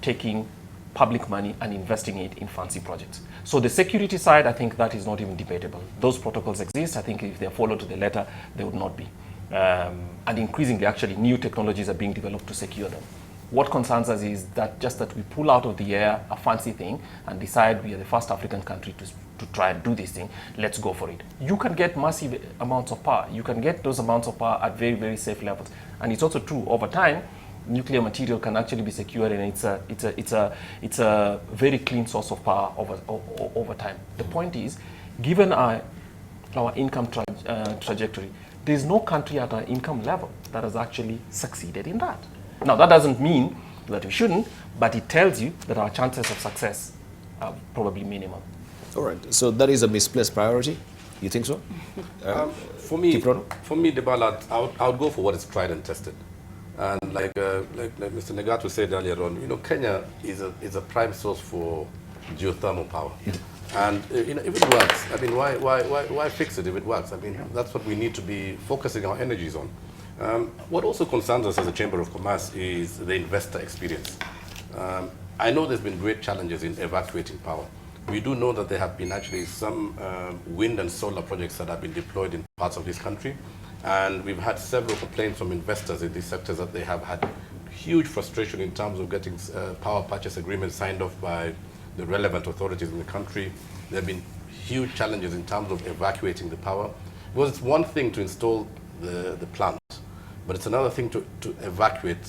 taking public money and investing it in fancy projects. So the security side, I think that is not even debatable. Those protocols exist. I think if they're followed to the letter, they would not be. And increasingly, actually, new technologies are being developed to secure them. What concerns us is that just that we pull out of the air a fancy thing and decide we are the first African country to try and do this thing, let's go for it. You can get massive amounts of power. You can get those amounts of power at very, very safe levels. And it's also true, over time, nuclear material can actually be secured, and it's a very clean source of power over time. The point is, given our income trajectory, there's no country at our income level that has actually succeeded in that. Now, that doesn't mean that we shouldn't, but it tells you that our chances of success are probably minimal. All right. So that is a misplaced priority. You think so? For me, Kiprono? Debarl, I would go for what is tried and tested. And like Mr. Negatu said earlier on, Kenya is a prime source for geothermal power. And if it works, I mean, why fix it if it works? I mean, that's what we need to be focusing our energies on. What also concerns us as a Chamber of Commerce is the investor experience. I know there's been great challenges in evacuating power. We do know that there have been actually some wind and solar projects that have been deployed in parts of this country. And we've had several complaints from investors in these sectors that they have had huge frustration in terms of getting power purchase agreements signed off by the relevant authorities in the country. There have been huge challenges in terms of evacuating the power. Because it's one thing to install the plant, but it's another thing to evacuate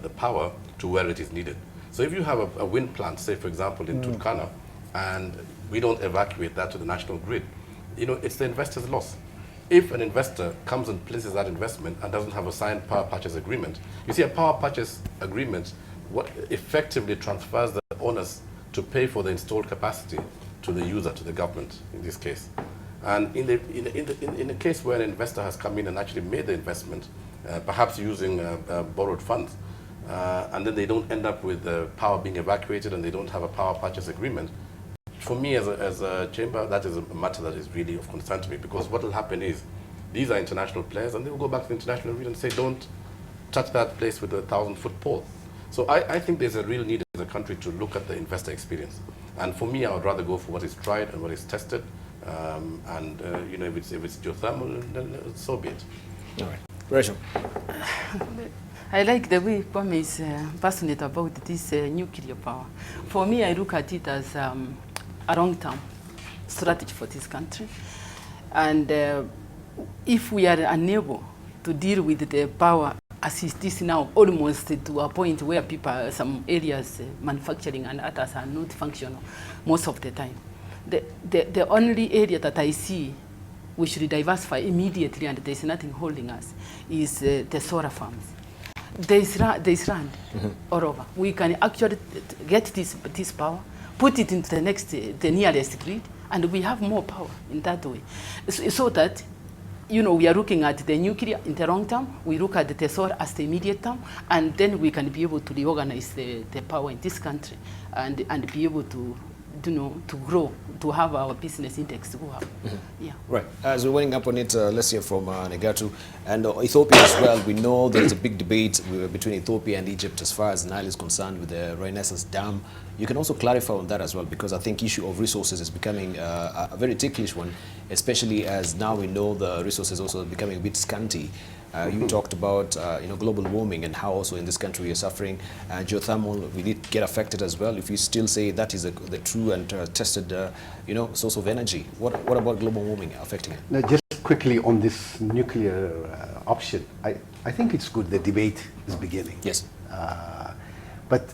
the power to where it is needed. So if you have a wind plant, say for example in Turkana, and we don't evacuate that to the national grid, it's the investor's loss. If an investor comes and places that investment and doesn't have a signed power purchase agreement, you see a power purchase agreement, what effectively transfers the onus to pay for the installed capacity to the user, to the government in this case. And in the case where an investor has come in and actually made the investment, perhaps using borrowed funds, and then they don't end up with the power being evacuated and they don't have a power purchase agreement, for me as a chamber, that is a matter that is really of concern to me, because what will happen is these are international players and they will go back to the international arena and say, don't touch that place with a 1,000-foot pole. So I think there's a real need as a country to look at the investor experience. And for me, I would rather go for what is tried and what is tested. If it's geothermal, then so be it. All right. Rachel. I like the way Kwame is passionate about this nuclear power. For me, I look at it as a long-term strategy for this country. And if we are unable to deal with the power as it is now, almost to a point where people, some areas, manufacturing and others are not functional most of the time. The only area that I see we should diversify immediately, and there's nothing holding us, is the solar farms. There's land all over. We can actually get this power, put it into the nearest grid, and we have more power in that way. So that, we are looking at the nuclear in the long term, we look at the solar as the immediate term, and then we can be able to reorganize the power in this country and be able to grow, to have our business index go up. Yeah. Right. As we're winding up on it, let's hear from Negatu. And Ethiopia as well, we know there's a big debate between Ethiopia and Egypt as far as the Nile is concerned with the Renaissance Dam. You can also clarify on that as well, because I think issue of resources is becoming a very ticklish one, especially as now we know the resources also becoming a bit scanty. You talked about global warming and how also in this country we are suffering. Geothermal, we did get affected as well. If you still say that is the true and tested source of energy, what about global warming affecting it? Now, just quickly on this nuclear option, I think it's good the debate is beginning. Yes. But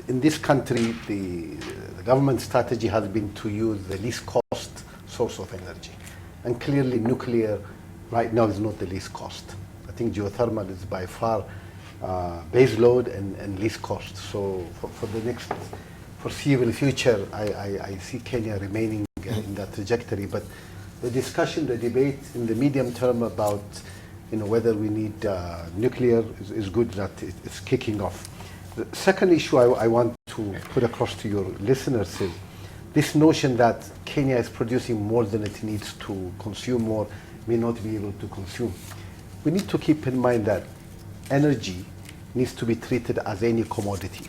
in this country, the government strategy has been to use the least cost source of energy. And clearly nuclear right now is not the least cost. I think geothermal is by far base load and least cost. So for the next foreseeable future, I see Kenya remaining in that trajectory. But the discussion, the debate in the medium term about whether we need nuclear is good that it's kicking off. The second issue I want to put across to your listeners is this notion that Kenya is producing more than it needs to consume or may not be able to consume. We need to keep in mind that energy needs to be treated as any commodity,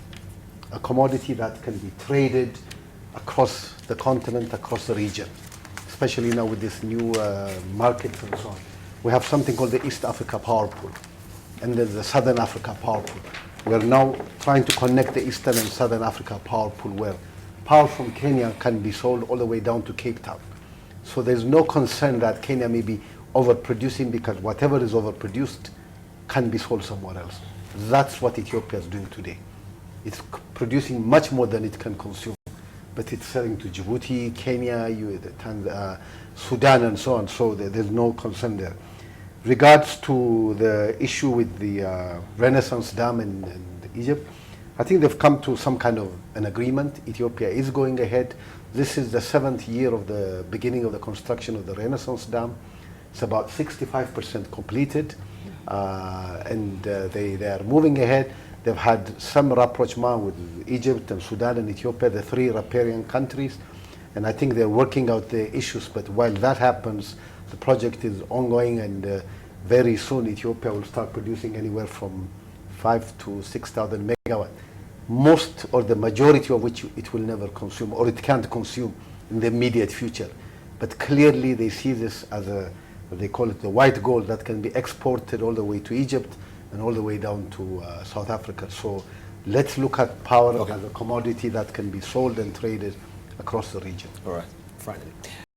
a commodity that can be traded across the continent, across the region, especially now with this new markets and so on. We have something called the East Africa Power Pool, and then the Southern Africa Power Pool. We're now trying to connect the Eastern and Southern Africa Power Pool, where power from Kenya can be sold all the way down to Cape Town. So there's no concern that Kenya may be overproducing, because whatever is overproduced can be sold somewhere else. That's what Ethiopia is doing today. It's producing much more than it can consume, but it's selling to Djibouti, Kenya, Sudan, and so on. So there's no concern there. Regards to the issue with the Renaissance Dam in Egypt, I think they've come to some kind of an agreement. Ethiopia is going ahead. This is the 7th year of the beginning of the construction of the Renaissance Dam. It's about 65% completed, and they are moving ahead. They've had some rapprochement with Egypt and Sudan and Ethiopia, the 3 riparian countries, and I think they're working out the issues. But while that happens, the project is ongoing, and very soon Ethiopia will start producing anywhere from 5,000 to 6,000 megawatt, most or the majority of which it will never consume, or it can't consume in the immediate future. But clearly they see this as they call it the white gold that can be exported all the way to Egypt and all the way down to South Africa. So let's look at power as a commodity that can be sold and traded across the region. All right, finally.